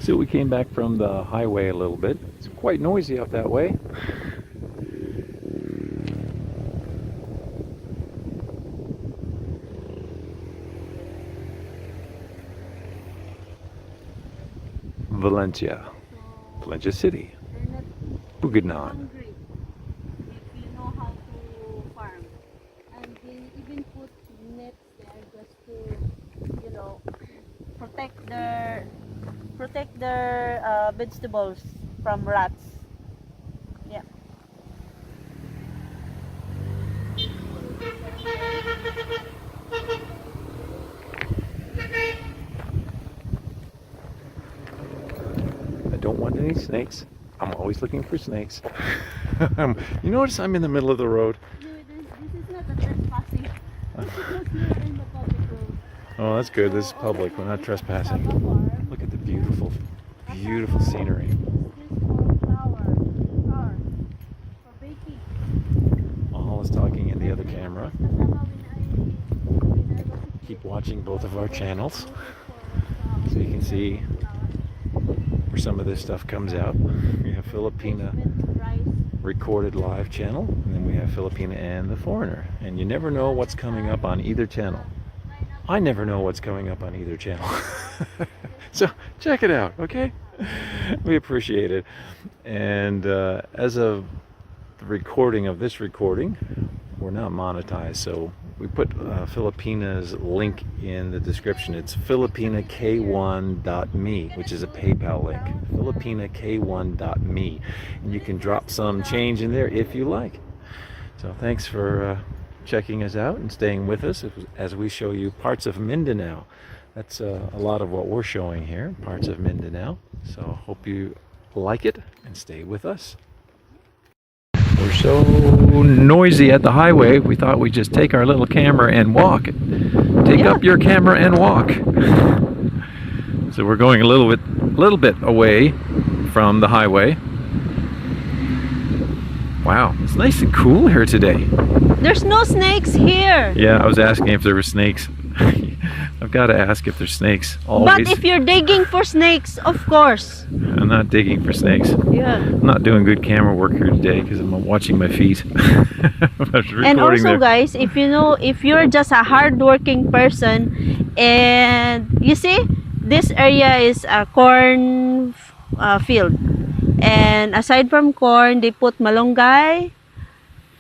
So we came back from the highway a little bit. It's quite noisy out that way. Valencia. Valencia City. They're not Bugidnon. hungry if you know how to farm. And they even put nets there just to, protect their vegetables from rats. Yeah. I don't want any snakes. I'm always looking for snakes. You notice I'm in the middle of the road. No, this is not a trespassing. Because you're in the public road. Oh, that's good. This is public. We're not trespassing. Look at the beautiful, beautiful scenery. This for flour, for baking. Mahal is talking in the other camera. Keep watching both of our channels so you can see where some of this stuff comes out. We have Filipina recorded live channel, and then we have Filipina and the Foreigner. And you never know what's coming up on either channel. I never know what's coming up on either channel. So check it out, okay? We appreciate it. And as of the recording of this recording, we're not monetized, so we put Filipina's link in the description. It's filipinak1.me, which is a PayPal link. filipinak1.me, and you can drop some change in there if you like. So thanks for checking us out and staying with us as we show you parts of Mindanao. That's a lot of what we're showing here, parts of Mindanao. So hope you like it and stay with us. We're so noisy at the highway, we thought we'd just take our little camera and walk. Take up your camera and walk. So we're going a little bit away from the highway. Wow, it's nice and cool here today. There's no snakes here. Yeah, I was asking if there were snakes. I've got to ask if there's snakes always. But if you're digging for snakes, of course. I'm not digging for snakes. Yeah. I'm not doing good camera work here today because I'm watching my feet. And also, guys, if you're just a hard-working person, and you see, this area is a corn field, and aside from corn, they put malunggay.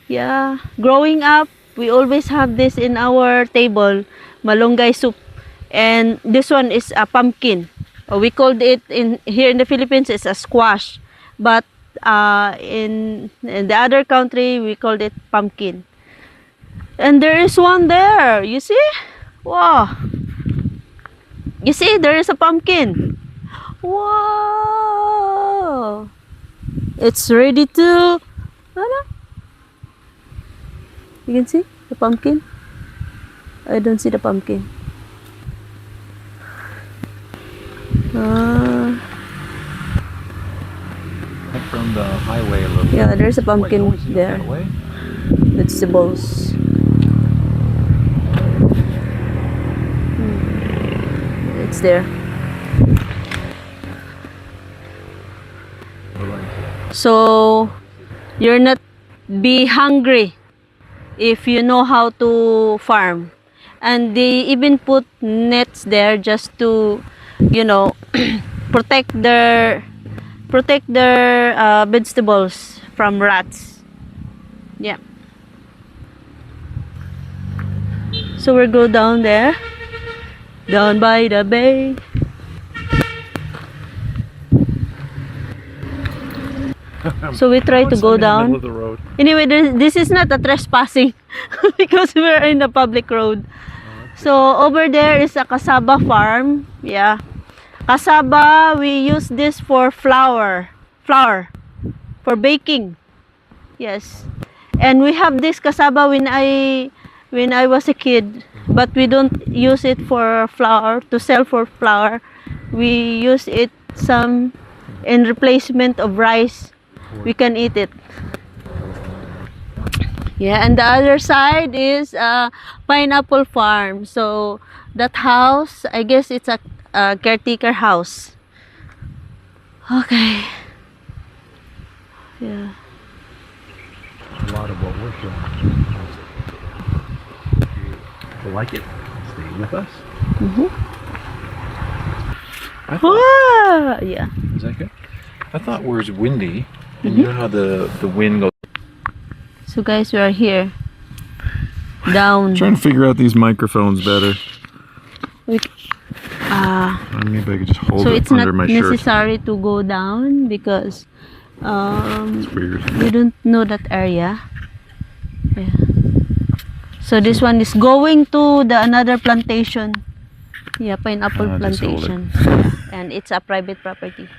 Yeah. Growing up, we always have this in our table, malunggay soup. And this one is a pumpkin. We called it here in the Philippines, it's a squash. But in the other country, we called it pumpkin. And there is one there. You see? Wow. You see, there is a pumpkin. Wow. It's ready to... You can see the pumpkin? I don't see the pumpkin. From the highway a little bit. Yeah, there's a pumpkin there. Vegetables. It's there. So you're not be hungry if you know how to farm. And they even put nets there just to, protect their vegetables from rats. Yeah. So we'll go down there, down by the bay. So we try to go down. Anyway, this is not a trespassing because we're in the public road. So over there is a cassava farm. Yeah. Cassava, we use this for flour for baking. Yes. And we have this cassava when I was a kid, but we don't use it for flour, to sell for flour. We use it some in replacement of rice. We can eat it. Yeah, and the other side is a pineapple farm. So that house, I guess it's a caretaker house. Okay. Yeah. A lot of what we're showing. If you like it, stay with us. I thought, Yeah. is that good? I thought where it's windy, and you know how the wind goes. So guys, we are here. Down. Trying to figure out these microphones better. With, Maybe I could just hold so it it's under not my shirt. necessary to go down because It's weird. we don't know that area. Yeah. So this one is going to the another plantation. Yeah, pineapple Just hold it. plantation. Yeah. And it's a private property.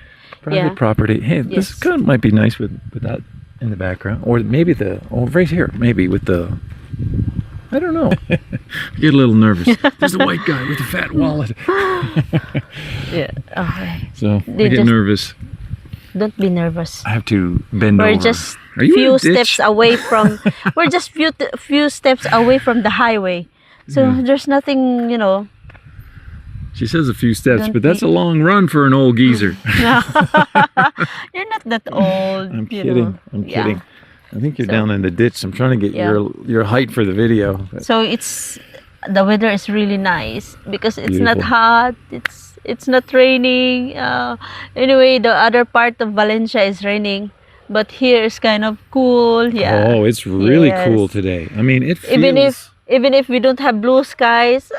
Private property. Hey, this Yes. kind of might be nice with that in the background, or maybe right here, maybe with the. I don't know. I get a little nervous. There's the white guy with the fat wallet. Yeah. Okay. So They I get just- nervous. Don't be nervous. I have to bend We're over. just Are you in few a ditch? steps away from. We're just few steps away from the highway. So Yeah. there's nothing, you know. She says a few steps, Don't but that's be- a long run for an old geezer. You're not that old. I'm you kidding. know. I'm Yeah. kidding. I think you're So- down in the ditch. I'm trying to get Yeah. your height for the video. So it's the weather is really nice because it's not Beautiful. hot. It's not raining. Anyway, the other part of Valencia is raining, but here is kind of cool. Yeah. Oh, it's really Yes. cool today. I mean, it feels Even if we don't have blue skies,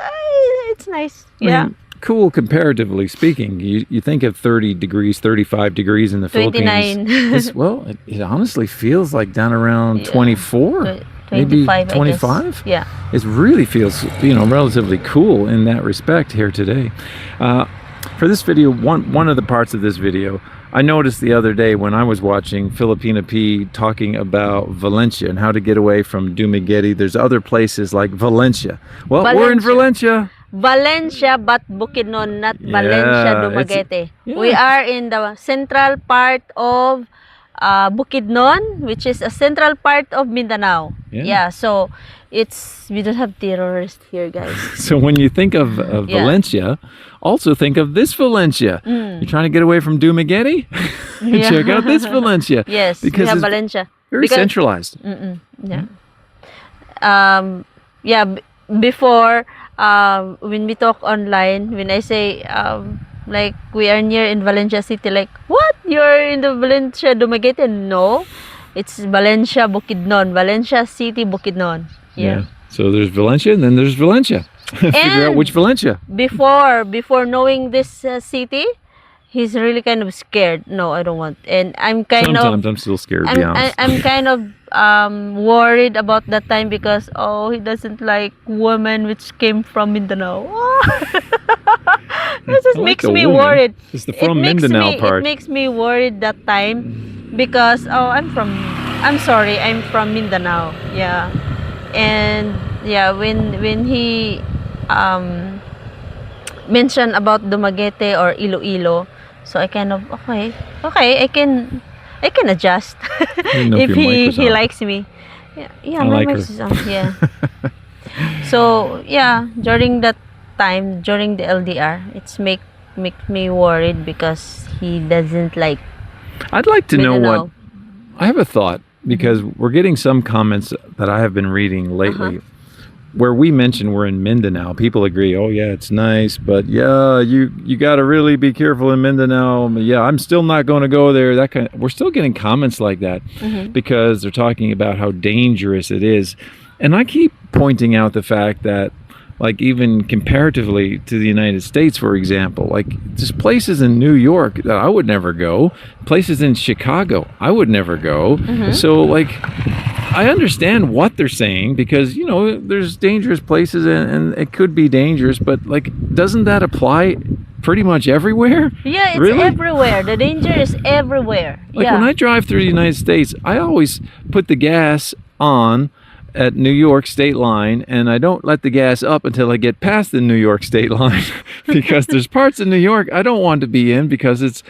it's nice. I mean, Yeah. cool comparatively speaking. You think of 30 degrees, 35 degrees in the 29. Philippines. It honestly feels like down around Yeah. 24. Maybe 25, I guess. 25? Yeah. It really feels, relatively cool in that respect here today. For this video, one of the parts of this video, I noticed the other day when I was watching Filipina P talking about Valencia and how to get away from Dumaguete. There's other places like Valencia. Well, we're in Valencia. Valencia, but Bukidnon, not Yeah, Valencia, it's- Dumaguete. yeah. We are in the central part of Bukidnon, which is a central part of Mindanao. Yeah. So we don't have terrorists here, guys. So when you think of Yeah. Valencia, also think of this Valencia. You're trying to get away from Dumaguete? Yeah. Check out this Valencia. Yes, Because we have it's Valencia. very Because- centralized. Yeah. Before, when we talk online, when I say, like, we are near in Valencia City, like, what? You're in the Valencia Dumaguete? No. It's Valencia, Bukidnon. Valencia City, Bukidnon. Yeah. So there's Valencia and then there's Valencia. Figure out which Valencia. Before knowing this city, he's really kind of scared. No, I don't want. And I'm kind Sometimes of I'm still scared, to be honest. I'm kind of worried about that time because he doesn't like women which came from Mindanao. This just I like makes a me woman. worried. It's the from Mindanao part. It makes me worried that time because I'm from Mindanao. Yeah. And yeah, when he mentioned about Dumaguete or Iloilo, so I kind of okay, I can adjust didn't know if if your mic was he on. likes me. Yeah, I my like mic her. is on. Yeah. So yeah, during that time, during the LDR, it's make me worried because he doesn't like I'd like to know Mindanao. what. I have a thought because we're getting some comments that I have been reading lately where we mention we're in Mindanao. People agree, oh yeah, it's nice, but yeah, you got to really be careful in Mindanao. Yeah, I'm still not going to go there. We're still getting comments like that because they're talking about how dangerous it is. And I keep pointing out the fact that, like, even comparatively to the United States, for example, like, just places in New York that I would never go, places in Chicago I would never go. So, like, I understand what they're saying because, there's dangerous places and it could be dangerous, but, like, doesn't that apply pretty much everywhere? Yeah, it's Really? everywhere. The danger is everywhere. Like, yeah. when I drive through the United States, I always put the gas on at New York state line, and I don't let the gas up until I get past the New York state line because there's parts of New York I don't want to be in because it's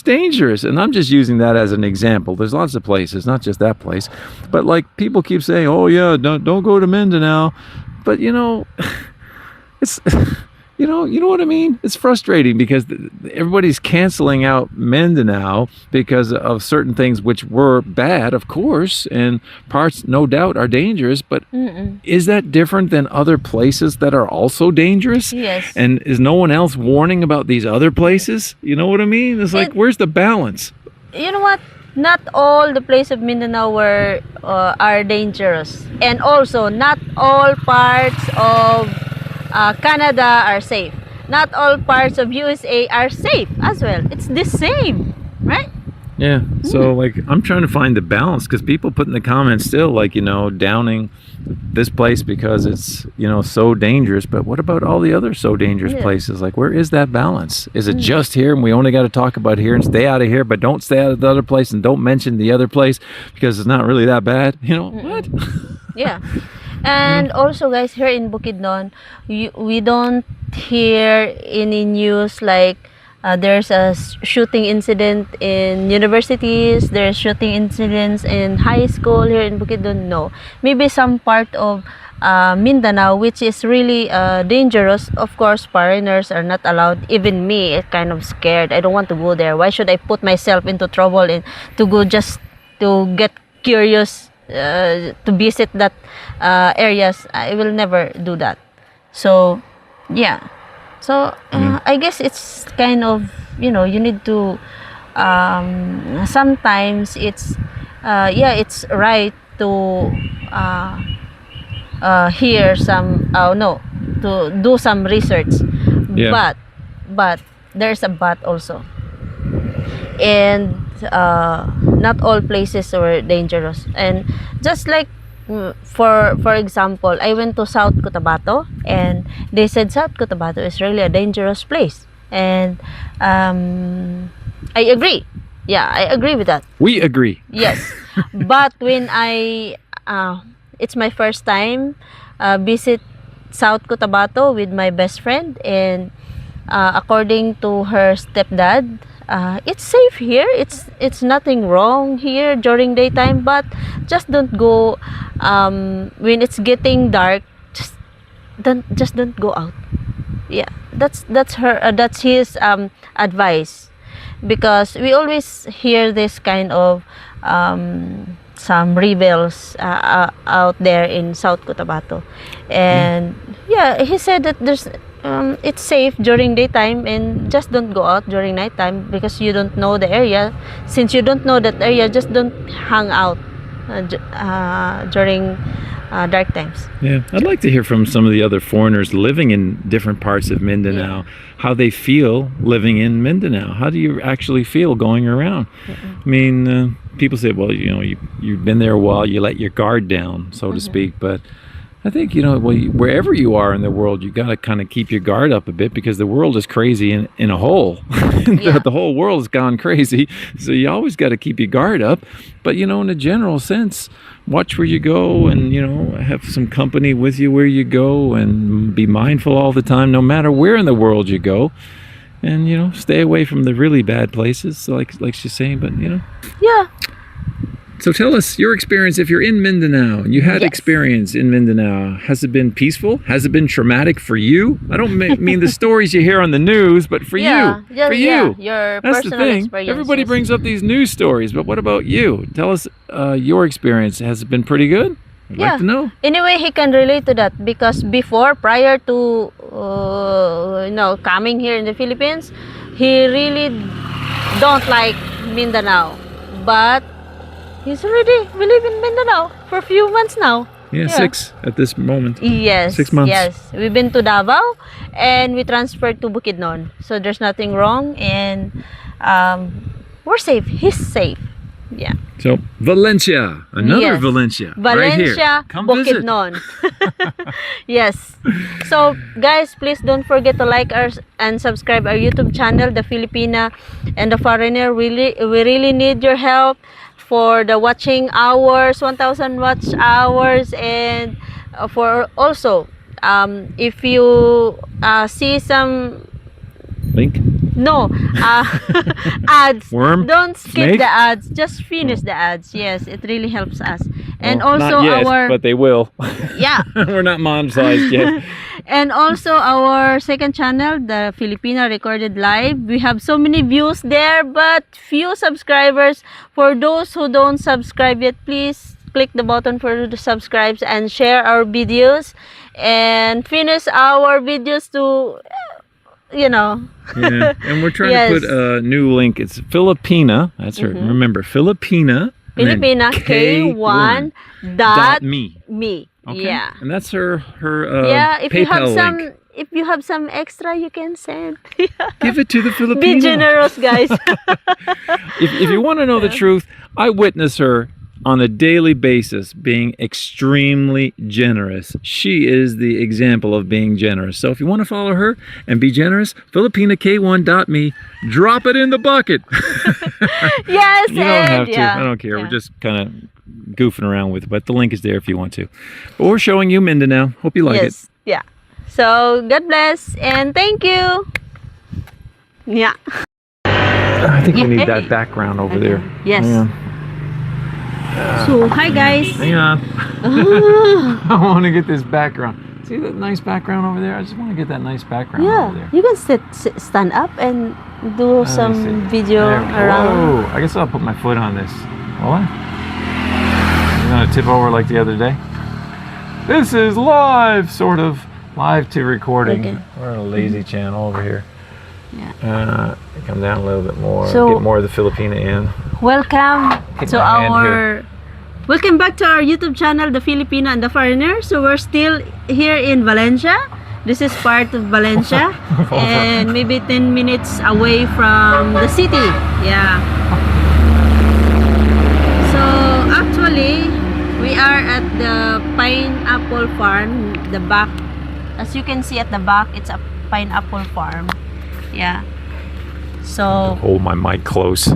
dangerous. And I'm just using that as an example. There's lots of places, not just that place, but, like, people keep saying, oh yeah, don't go to Mindanao, but it's you know what I mean? It's frustrating because everybody's canceling out Mindanao because of certain things which were bad, of course, and parts, no doubt, are dangerous. But is that different than other places that are also dangerous? Yes. And is no one else warning about these other places? You know what I mean? It's like, where's the balance? You know what? Not all the places of Mindanao are dangerous, and also not all parts of Canada are safe. Not all parts of USA are safe as well. It's the same, right? Yeah. So like, I'm trying to find the balance because people put in the comments still like, you know, downing this place because it's, you know, so dangerous. But what about all the other so dangerous places? Like, where is that balance? Is it just here and we only got to talk about here and stay out of here, but don't stay out of the other place and don't mention the other place because it's not really that bad? You know, what? Yeah. And also, guys, here in Bukidnon, we don't hear any news like there's a shooting incident in universities, there's shooting incidents in high school here in Bukidnon. No. Maybe some part of Mindanao, which is really dangerous. Of course, foreigners are not allowed. Even me, it's kind of scared. I don't want to go there. Why should I put myself into trouble and to go just to get curious to visit that areas? I will never do that. So, yeah. So, I guess it's kind of, you know, you need to, sometimes it's, it's right to hear some, no, to do some research. Yeah. But there's a but also. And not all places are dangerous. And just like, for example, I went to South Cotabato and they said South Cotabato is really a dangerous place, and I agree. Yeah, I agree with that. We agree. Yes. But when it's my first time visit South Cotabato with my best friend, and according to her stepdad, it's safe here. It's nothing wrong here during daytime, but just don't go when it's getting dark. Just don't go out. Yeah, that's his advice, because we always hear this kind of some rebels out there in South Cotabato, and he said that there's it's safe during daytime, and just don't go out during nighttime because you don't know the area. Since you don't know that area, just don't hang out during dark times. Yeah, I'd like to hear from some of the other foreigners living in different parts of Mindanao, how they feel living in Mindanao. How do you actually feel going around? I mean, people say, well, you know, you've been there a while, you let your guard down, so to speak, but I think, you know, wherever you are in the world, you got to kind of keep your guard up a bit, because the world is crazy in a whole. The whole world has gone crazy. So you always got to keep your guard up. But, you know, in a general sense, watch where you go, and, you know, have some company with you where you go, and be mindful all the time, no matter where in the world you go. And, you know, stay away from the really bad places, like she's saying, but, you know. Yeah. So tell us your experience. If you're in Mindanao and you had experience in Mindanao, has it been peaceful? Has it been traumatic for you? I don't mean the stories you hear on the news, but for you. For you. Your That's the personal thing. experience. Everybody brings up these news stories, but what about you? Tell us your experience. Has it been pretty good? I'd like to know. Anyway, he can relate to that, because prior to coming here in the Philippines, he really don't like Mindanao, but we live in Mindanao for a few months now. Yeah, 6 at this moment. Yes. 6 months. Yes. We've been to Davao and we transferred to Bukidnon. So there's nothing wrong, and we're safe. He's safe. Yeah. So Valencia, another Valencia, right here. Come Bukidnon. Yes. So guys, please don't forget to like us and subscribe our YouTube channel, The Filipina and The Foreigner. We really need your help for the watching hours, 1,000 watch hours, and for also if you see some link, ads, worm, don't skip snake? the ads, just finish the ads. Yes, it really helps us. And well, also not yet, our but they will. Yeah. We're not monetized yet. And also our second channel, the Filipina Recorded Live. We have so many views there, but few subscribers. For those who don't subscribe yet, please click the button for the subscribes and share our videos and finish our videos to, you know. Yeah. And we're trying Yes. to put a new link. It's Filipina. That's her. Remember, Filipina. and then Filipina K1 dot me. me. Okay. Yeah. And that's her Yeah, if you have PayPal some link. if you have some extra, you can send. Give it to the Be Filipino. generous, guys. If you want to know the truth, I witness her on a daily basis being extremely generous. She is the example of being generous. So if you want to follow her and be generous, FilipinaK1.me, drop it in the bucket. Yes, You don't have to. yeah. I don't care. Yeah. We're just kind of goofing around with it, but the link is there if you want to. But we're showing you Mindanao. Hope you like it. Yes, yeah. So God bless and thank you. Yeah. I think we need Yay. that background over there. Yes. Yeah. So hi guys. Hang on. Ah, I want to get this background. See that nice background over there? I just want to get that nice background over yeah, there. you can stand up and do Let me some see. video There. around. Whoa. I guess I'll put my foot on this. Hold on. I'm going to tip over like the other day. This is live, sort of. Live to recording. Okay. We're on a lazy channel over here. Yeah. Come down a little bit more. So- Get more of the Filipina in. Welcome Hit to my hand our welcome back to our YouTube channel, The Filipina and the Foreigner. So we're still here in Valencia. This is part of Valencia and maybe 10 minutes away from the city. Yeah. So actually we are at the pineapple farm, the back. As you can see at the back, it's a pineapple farm. Yeah. So Hold my mic close.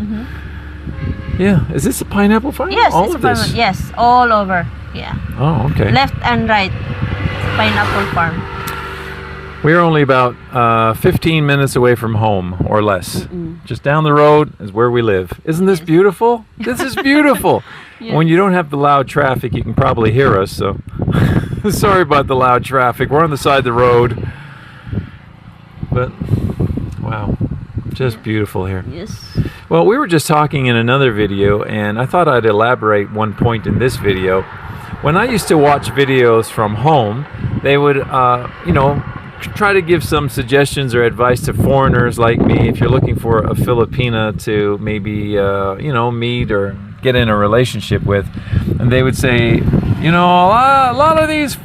Yeah. Is this a pineapple farm? yes, All it's of a this? farm. Yes, all over. Yeah. Oh, okay. Left and right. Pineapple farm. We're only about 15 minutes away from home or less. Just down the road is where we live. Isn't this beautiful? This is beautiful. Yes. When you don't have the loud traffic, you can probably hear us. So sorry about the loud traffic. We're on the side of the road. But wow, just beautiful here. Yes. Well, we were just talking in another video, and I thought I'd elaborate one point in this video. When I used to watch videos from home, they would, you know, try to give some suggestions or advice to foreigners like me if you're looking for a Filipina to maybe, you know, meet or get in a relationship with. And they would say, you know, a lot of these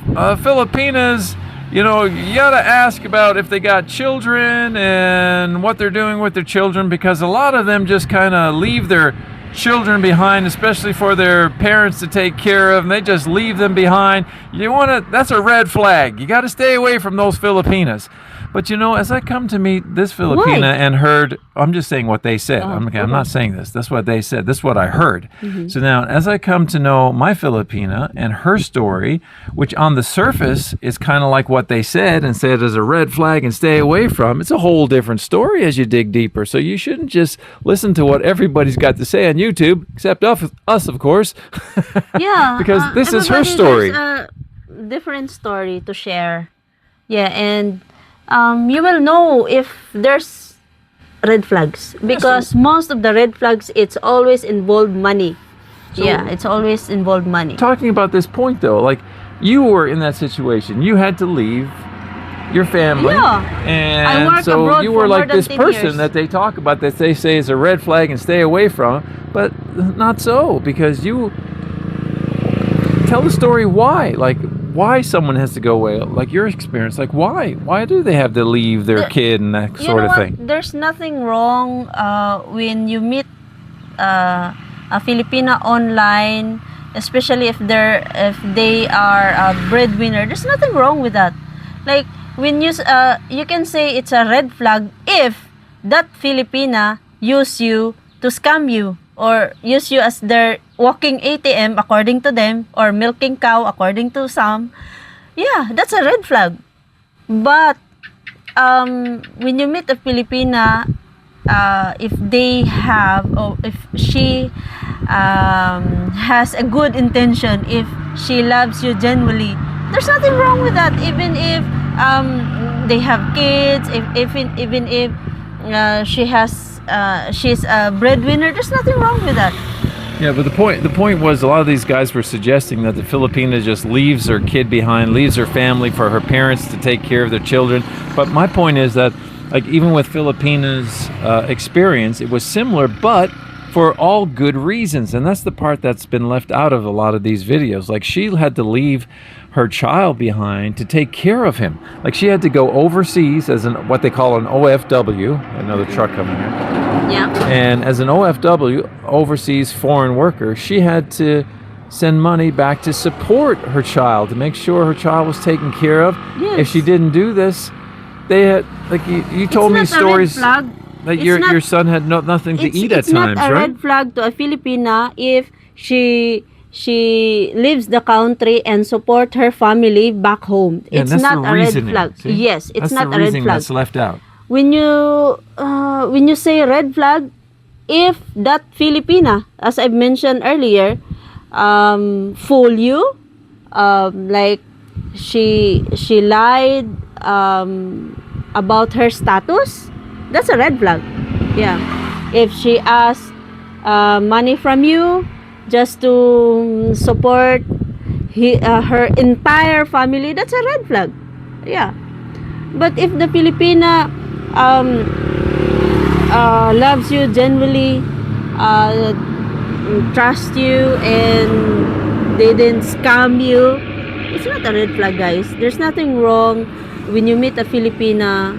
Filipinas, you know, you gotta ask about if they got children and what they're doing with their children, because a lot of them just kind of leave their children behind, especially for their parents to take care of, and they just leave them behind. You want to, that's a red flag. You got to stay away from those Filipinas. But you know, as I come to meet this Filipina Why? and heard, I'm just saying what they said. Oh, I'm okay. not saying this. That's what they said. This is what I heard. So now, as I come to know my Filipina and her story, which on the surface is kind of like what they said and said as a red flag and stay away from, it's a whole different story as you dig deeper. So you shouldn't just listen to what everybody's got to say on YouTube, except us, of course. Yeah. Because this is her everybody story. has a different story to share. Yeah, and you will know if there's red flags because most of the red flags, it's always involved money. Yeah, it's always involved money. Talking about this point though, like you were in that situation, you had to leave your family, Yeah. I and worked so abroad you for were more like than this 10 person years. that they talk about that they say is a red flag and stay away from, but not so, because you tell the story why someone has to go away, like your experience, like why do they have to leave their kid and that You sort know of what? thing. There's nothing wrong when you meet a Filipina online, especially if they are a breadwinner. There's nothing wrong with that. Like when you can say it's a red flag if that Filipina use you to scam you or use you as their walking ATM according to them, or milking cow according to some. Yeah, that's a red flag. But when you meet a Filipina, if they have, or if she has a good intention, if she loves you genuinely, there's nothing wrong with that. Even if they have kids, even if she's a breadwinner, there's nothing wrong with that. Yeah, but the point was a lot of these guys were suggesting that the Filipina just leaves her kid behind, leaves her family for her parents to take care of their children. But my point is that, like, even with Filipina's experience, it was similar, but for all good reasons. And that's the part that's been left out of a lot of these videos. Like, she had to leave her child behind to take care of him. Like, she had to go overseas as what they call an OFW, another truck coming here. Yeah. And as an OFW, overseas foreign worker, she had to send money back to support her child, to make sure her child was taken care of. Yes. If she didn't do this, they had, like, you told me stories that your son had nothing to eat at times, right? It's not a red flag to a Filipina if she leaves the country and support her family back home. Yeah, it's not a red flag. See? Yes, it's that's not the a red reasoning flag. that's left out. When you say red flag, if that Filipina, as I mentioned earlier, fool you, like she lied about her status, that's a red flag. Yeah. If she asks money from you just to support her entire family, that's a red flag. Yeah. But if the Filipina loves you genuinely, trust you, and they didn't scam you, it's not a red flag, guys. There's nothing wrong when you meet a Filipina,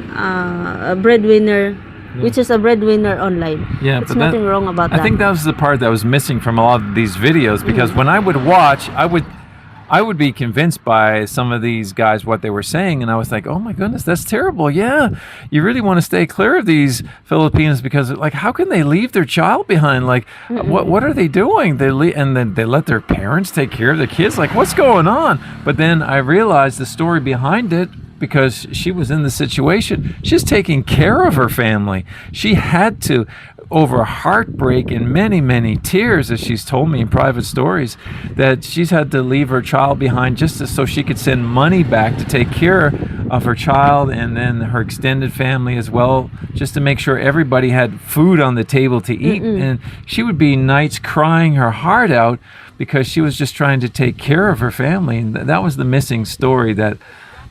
a breadwinner, which is a breadwinner online. Yeah, it's but nothing wrong about that. I think that was the part that was missing from a lot of these videos, because when I would watch, I would be convinced by some of these guys what they were saying, and I was like, oh my goodness, that's terrible. Yeah, you really want to stay clear of these Filipinos, because, like, how can they leave their child behind? Like, what are they doing? And then they let their parents take care of their kids. Like, what's going on? But then I realized the story behind it, because she was in the situation. She's taking care of her family. She had to, over heartbreak and many, many tears, as she's told me in private stories, that she's had to leave her child behind just so she could send money back to take care of her child and then her extended family as well, just to make sure everybody had food on the table to eat. And she would be nights crying her heart out because she was just trying to take care of her family. And that was the missing story that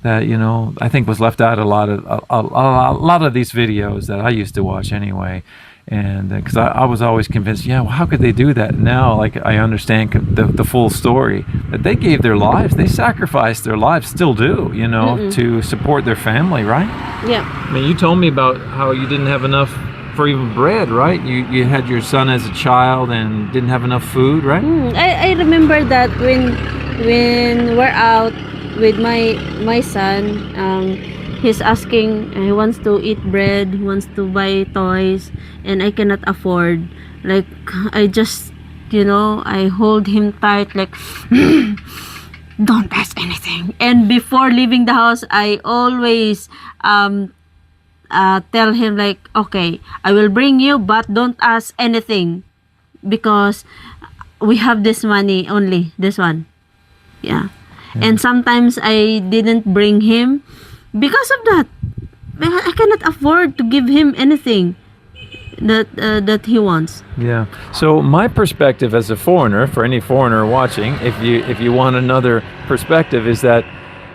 I think was left out a lot of these videos that I used to watch anyway. And because I was always convinced, well, how could they do that? Now, like, I understand the full story, that they gave their lives, they sacrificed their lives, still do, to support their family, right? Yeah. I mean, you told me about how you didn't have enough for even bread, right? You had your son as a child and didn't have enough food, right? I remember that when we're out with my son, he's asking, he wants to eat bread, he wants to buy toys, and I cannot afford. Like, I just, I hold him tight, like, don't ask anything. And before leaving the house, I always tell him, like, okay, I will bring you, but don't ask anything, because we have this money only, this one. Yeah. And sometimes I didn't bring him because of that. I cannot afford to give him anything that he wants. Yeah. So my perspective as a foreigner, for any foreigner watching, if you want another perspective, is that,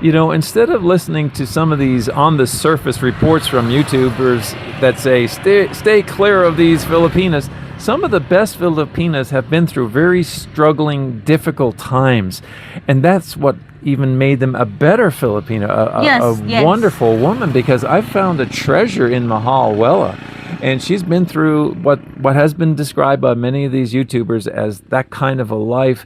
instead of listening to some of these on the surface reports from YouTubers that say stay clear of these Filipinas, some of the best Filipinas have been through very struggling, difficult times, and that's what even made them a better Filipina, a wonderful woman, because I found a treasure in Mahal Wella, and she's been through what has been described by many of these YouTubers as that kind of a life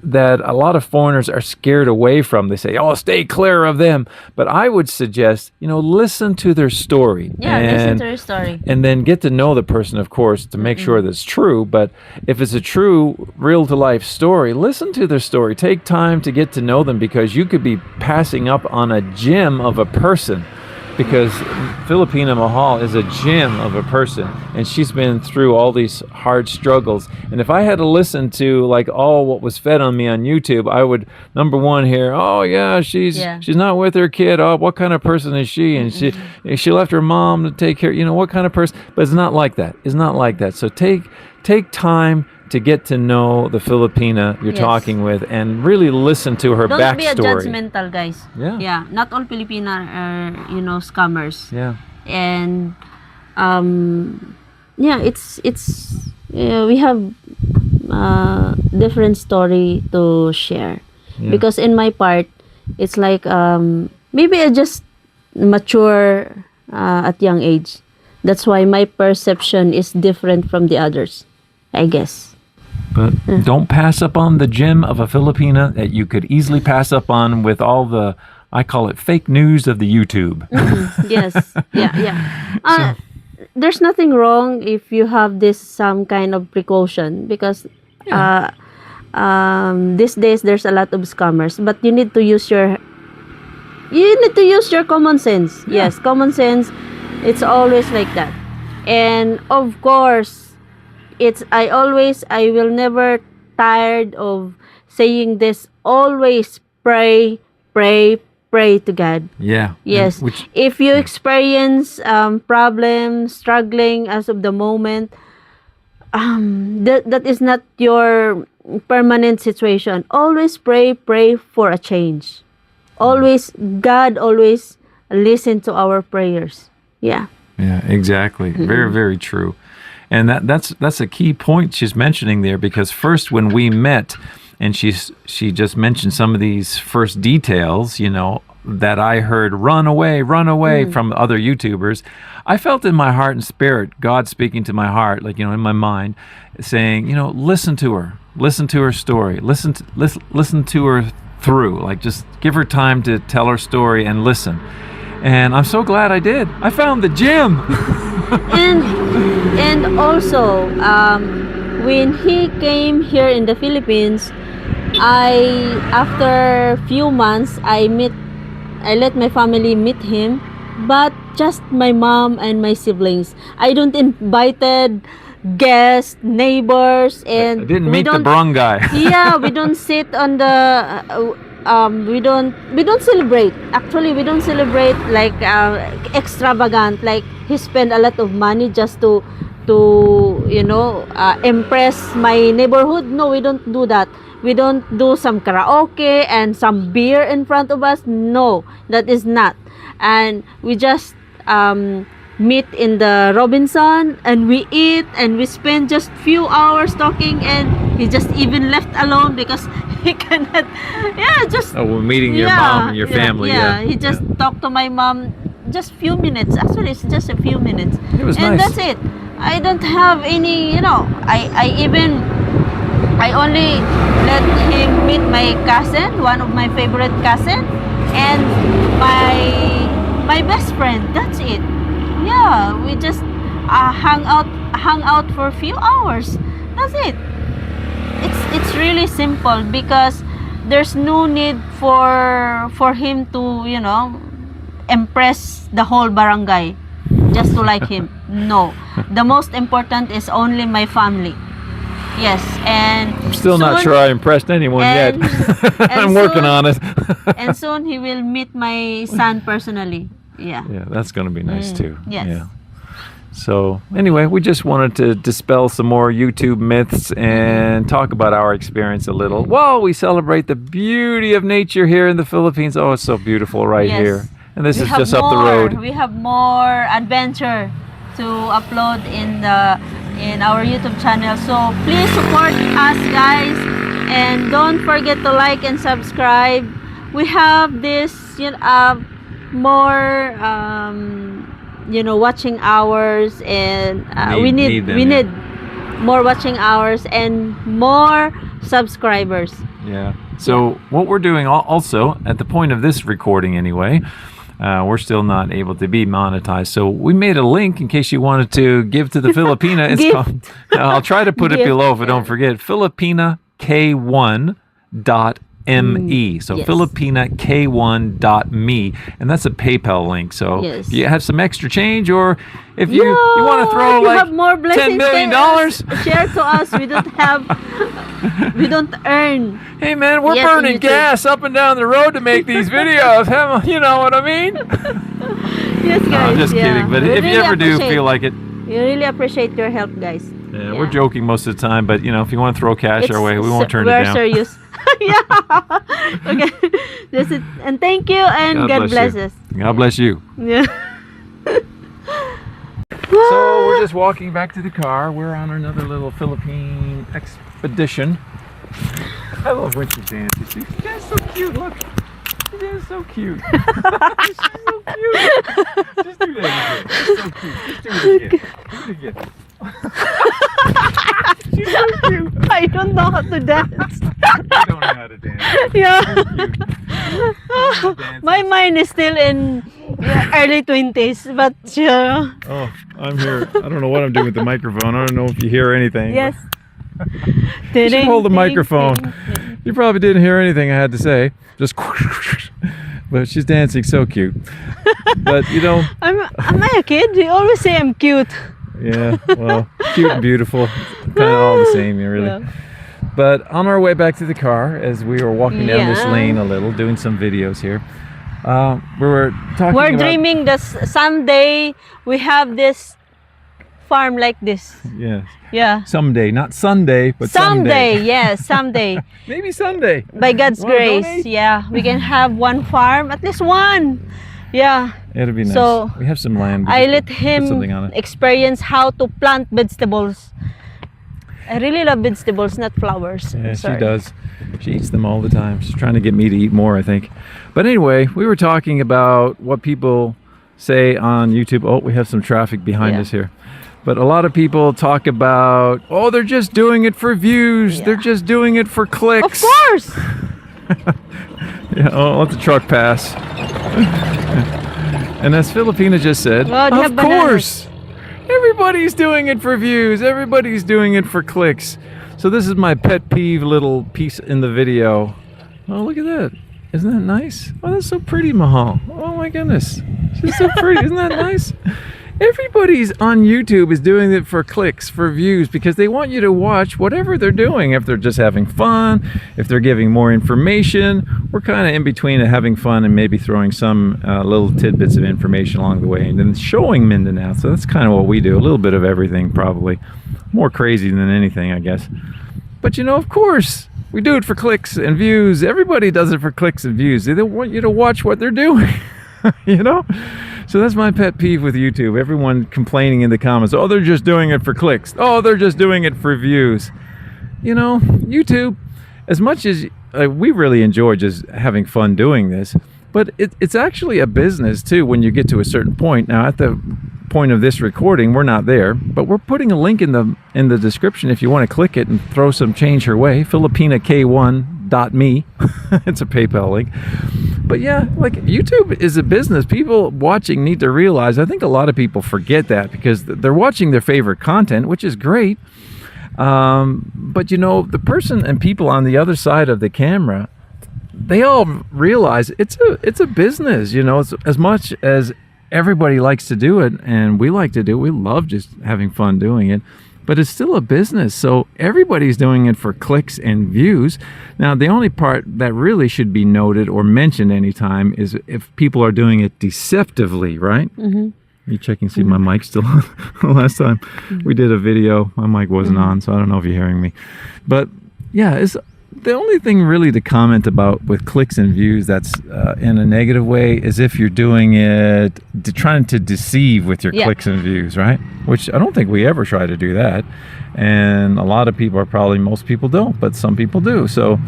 that a lot of foreigners are scared away from. They say, oh, stay clear of them. But I would suggest, listen to their story. Yeah, listen to their story. And then get to know the person, of course, to make sure that's true. But if it's a true, real-to-life story, listen to their story. Take time to get to know them, because you could be passing up on a gem of a person because Filipina Mahal is a gem of a person, and she's been through all these hard struggles. And if I had to listen to like all what was fed on me on YouTube, I would, number one, hear, oh yeah, she's not with her kid. Oh, what kind of person is she? And she left her mom to take care. You know, what kind of person? But it's not like that. It's not like that. So take time to get to know the Filipina you're talking with, and really listen to her backstory. Don't be a judgmental, guys. Yeah. Not all Filipina are, scammers. Yeah. And we have different story to share. Yeah. Because in my part, it's like maybe I just mature at young age. That's why my perception is different from the others, I guess. But don't pass up on the gem of a Filipina that you could easily pass up on with all the, I call it fake news of the YouTube. Yes. Yeah. There's nothing wrong if you have this some kind of precaution, because these days there's a lot of scammers, but you need to use your common sense. Yeah. Yes, common sense. It's always like that. And of course, I will never tired of saying this. Always pray to God. Yeah. Yes. If you experience problems, struggling as of the moment, that is not your permanent situation. Always pray for a change. God always listen to our prayers. Yeah. Yeah, exactly. Very, very true. And that's a key point she's mentioning there, because first when we met, and she just mentioned some of these first details, that I heard run away from other YouTubers. I felt in my heart and spirit God speaking to my heart, like, in my mind, saying, listen to her story, listen to her through, like, just give her time to tell her story and listen. And I'm so glad I did. I found the gem. and also when he came here in the Philippines, after few months I let my family meet him, but just my mom and my siblings. I don't invited guests, neighbors, and I didn't meet the barangay. Yeah, we don't sit on the we don't celebrate. Actually, we don't celebrate like extravagant, like he spent a lot of money just to impress my neighborhood. No, we don't do that. We don't do some karaoke and some beer in front of us. No, that is not. And we just meet in the Robinson, and we eat, and we spend just few hours talking, and he just even left alone because he cannot. We're meeting your mom and your family. He just talked to my mom just few minutes. Actually, it's just a few minutes. It was and nice. That's it. I don't have any, I only let him meet my cousin, one of my favorite cousin, and my best friend. That's it. Yeah, we just hung out for a few hours. That's it. It's really simple, because there's no need for him to impress the whole barangay just to like him. No, the most important is only my family. Yes, and I'm still not sure I impressed anyone yet. I'm working on it. And soon he will meet my son personally. Yeah. Yeah, that's going to be nice too. Yes. Yeah. So anyway, we just wanted to dispel some more YouTube myths and talk about our experience a little while we celebrate the beauty of nature here in the Philippines. Oh, it's so beautiful right here. And this is just up the road. We have more adventure to upload in our YouTube channel. So please support us, guys, and don't forget to like and subscribe. We have this more watching hours, and we need more watching hours and more subscribers. Yeah. So what we're doing also at the point of this recording anyway, we're still not able to be monetized. So we made a link in case you wanted to give to the Filipina. It's called, I'll try to put it below if I don't forget, filipinak1.me. M-E. So Yes. Filipina K1.me. And that's a PayPal link. So Yes. if you have some extra change, or if you Yeah, want to throw if you like have more blessings, $10 million, share to us. We don't earn. hey man, we're Yes, burning YouTube. gas up and down the road to make these videos. You know what I mean? Yes, guys. No, I'm just kidding. But We if you really ever do appreciate- feel like it, we really appreciate your help, guys. yeah, we're joking most of the time. But you know, if you want to throw cash our way, we won't turn it We're down. serious. Yeah. Okay. That's it. And thank you, and God bless you. us. God bless you. Yeah. So we're just walking back to the car. We're on another little Philippine expedition. I love when she dances. She's so cute. Look, she is so cute. She's so cute. Just do that again. She's so cute. Just do it again. Do it again. She's so cute. I don't know how to dance. I don't know how to dance. Yeah. So cute. My mind is still in early 20s, but yeah. Oh, I'm here. I don't know what I'm doing with the microphone. I don't know if you hear anything. Yes. You should hold the microphone. You probably didn't hear anything I had to say. Just, but she's dancing so cute. But you know, Am I a kid? You always say I'm cute. yeah. Well, cute and beautiful, kind of all the same, really. Yeah. But on our way back to the car, as we were walking down this Yeah. lane a little, doing some videos here, we were talking. We're about, dreaming that someday we have this farm like this. Yes. Yeah. Someday, not Sunday, but Someday, yes, someday. Maybe Sunday. By God's Wanna grace, donate? yeah, we can have one farm, at least one. Yeah. It'll be nice. So, we have some land. We I just let put him something on it. experience how to plant vegetables. I really love vegetables, not flowers. Yeah, Sorry. she does. She eats them all the time. She's trying to get me to eat more, I think. But anyway, we were talking about what people say on YouTube. Oh, we have some traffic behind Yeah. us here. But a lot of people talk about, oh, they're just doing it for views. Yeah. They're just doing it for clicks. Of course. Yeah, oh, let the truck pass. And as Filipina just said, Oh, they have of bananas. course, everybody's doing it for views. Everybody's doing it for clicks. So this is my pet peeve little piece in the video. Oh, look at that. Isn't that nice? Oh, that's so pretty, Mahal. Oh my goodness. She's so pretty. Isn't that nice? Everybody's on YouTube is doing it for clicks, for views, because they want you to watch whatever they're doing. If they're just having fun, if they're giving more information, we're kind of in between having fun and maybe throwing some little tidbits of information along the way and then showing Mindanao. So that's kind of what we do. A little bit of everything, probably. More crazy than anything, I guess. But you know, of course, we do it for clicks and views. Everybody does it for clicks and views. They don't want you to watch what they're doing, you know? So that's my pet peeve with YouTube. Everyone complaining in the comments, oh, they're just doing it for clicks. Oh, they're just doing it for views. You know, YouTube, as much as we really enjoy just having fun doing this, but it's actually a business too when you get to a certain point. Now, at the point of this recording, we're not there, but we're putting a link in the description if you want to click it and throw some change her way. Filipina K1.me. It's a PayPal link. But yeah, like YouTube is a business. People watching need to realize, I think a lot of people forget that because they're watching their favorite content, which is great. But you know, the person and people on the other side of the camera, they all realize it's a business, you know. It's, as much as everybody likes to do it and we like to do it, we love just having fun doing it, but it's still a business. So everybody's doing it for clicks and views. Now, the only part that really should be noted or mentioned anytime is if people are doing it deceptively, right? Mm-hmm. You checking, see my mic's still on. Last time we did a video, my mic wasn't on, so I don't know if you're hearing me. But yeah, it's the only thing really to comment about with clicks and views that's in a negative way is if you're doing it trying to deceive with your clicks and views, right? Which I don't think we ever try to do that. And a lot of people most people don't, but some people do. So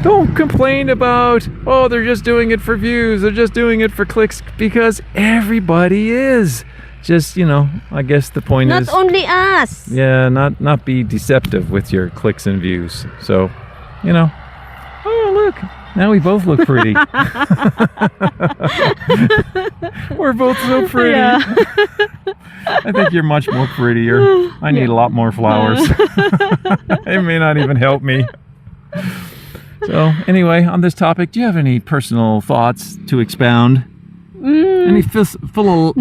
don't complain about, oh, they're just doing it for views, they're just doing it for clicks, because everybody is. Just, you know, I guess the point is... Not only us. Yeah, not be deceptive with your clicks and views. So, you know, oh, look, now we both look pretty. We're both so pretty. Yeah. I think you're much more prettier. I need a lot more flowers. It may not even help me. So anyway, on this topic, do you have any personal thoughts to expound? Any philosophical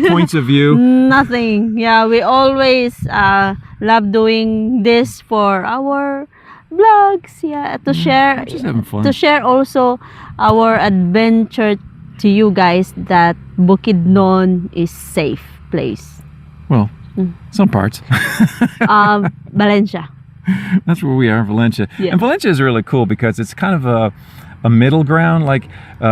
points of view? Nothing. Yeah, we always love doing this for our vlogs. Yeah, to share, Just having fun. to share also our adventure to you guys that Bukidnon is safe place. Well, some parts. Valencia. That's where we are, Valencia. Yeah. And Valencia is really cool because it's kind of a middle ground. Like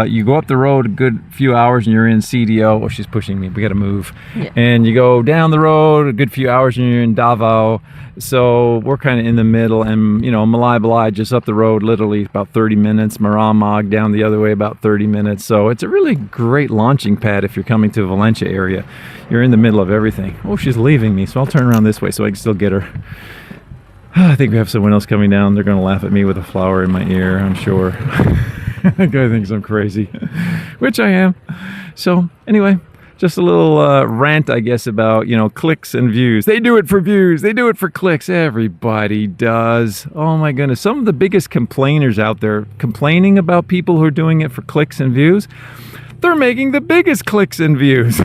you go up the road a good few hours and you're in CDO. Oh, she's pushing me. We got to move. Yeah. And you go down the road a good few hours and you're in Davao. So we're kind of in the middle. And, you know, Malay Balay just up the road, literally about 30 minutes. Maramag down the other way about 30 minutes. So it's a really great launching pad if you're coming to the Valencia area. You're in the middle of everything. Oh, she's leaving me. So I'll turn around this way so I can still get her. I think we have someone else coming down. They're going to laugh at me with a flower in my ear, I'm sure. That guy thinks I'm crazy, which I am. So anyway, just a little rant, I guess, about, you know, clicks and views. They do it for views. They do it for clicks. Everybody does. Oh my goodness. Some of the biggest complainers out there complaining about people who are doing it for clicks and views, they're making the biggest clicks and views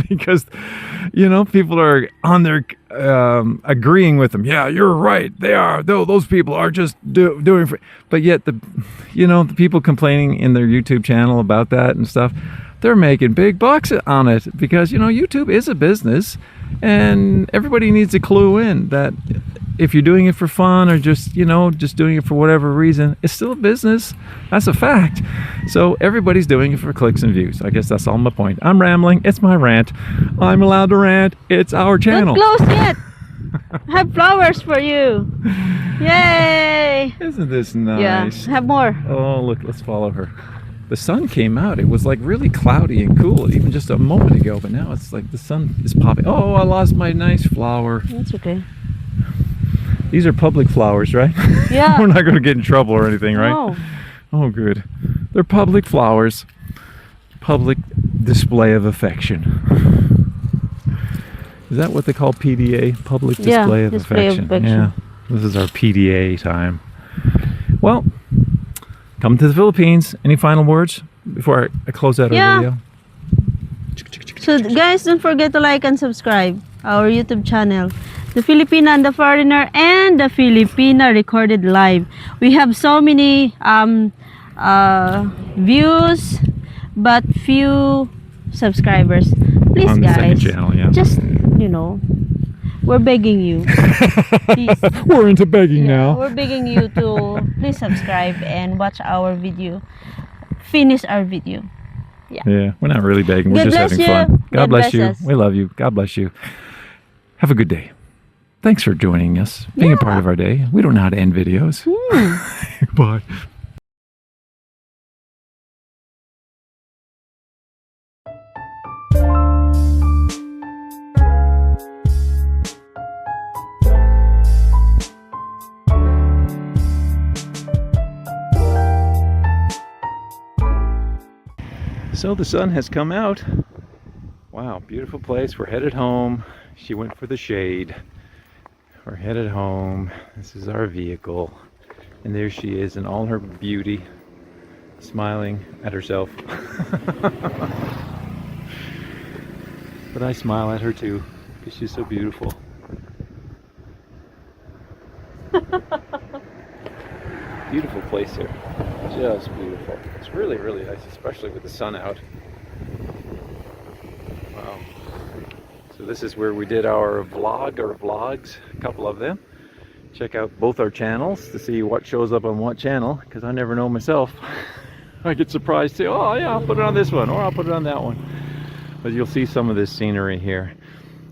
because, you know, people are on their agreeing with them. Yeah, you're right. They are. Those people are just doing. But yet the people complaining in their YouTube channel about that and stuff, they're making big bucks on it because, you know, YouTube is a business, and everybody needs to clue in that if you're doing it for fun or just, you know, just doing it for whatever reason, it's still a business. That's a fact. So everybody's doing it for clicks and views. I guess that's all my point. I'm rambling. It's my rant. I'm allowed to rant. It's our channel. Don't close yet. I have flowers for you. Yay! Isn't this nice? Yeah, have more. Oh, look, let's follow her. The sun came out. It was like really cloudy and cool even just a moment ago, but now it's like the sun is popping. Oh, I lost my nice flower. That's okay. These are public flowers, right? Yeah. We're not going to get in trouble or anything, right? No. Oh, good. They're public flowers. Public display of affection. Is that what they call PDA? Public display of affection. Yeah. This is our PDA time. Well, come to the Philippines. Any final words before I close out our video? So guys, don't forget to like and subscribe our YouTube channel, The Filipina and the Foreigner and the Filipina Recorded Live. We have so many views but few subscribers. Please on the guys, second channel, yeah. just, you know, we're begging you. Please. We're into begging now. We're begging you to please subscribe and watch our video. Finish our video. Yeah, we're not really begging. We're just having fun. God bless you. We love you. God bless you. Have a good day. Thanks for joining us, being a part of our day. We don't know how to end videos. Bye. So the sun has come out. Wow, beautiful place. We're headed home. She went for the shade. We're headed home. This is our vehicle. And there she is in all her beauty, smiling at herself. But I smile at her too, because she's so beautiful. Beautiful place here. Just beautiful. It's really, really nice, especially with the sun out. Wow. So this is where we did our vlogs, a couple of them. Check out both our channels to see what shows up on what channel, because I never know myself. I get surprised too. Oh yeah, I'll put it on this one, or I'll put it on that one. But you'll see some of this scenery here.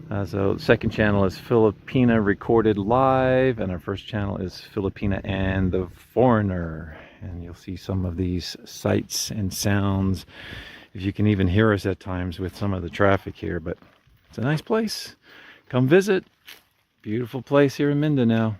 So the second channel is Filipina Recorded Live, and our first channel is Filipina and the Foreigner. And you'll see some of these sights and sounds. If you can even hear us at times with some of the traffic here, but it's a nice place. Come visit. Beautiful place here in Mindanao.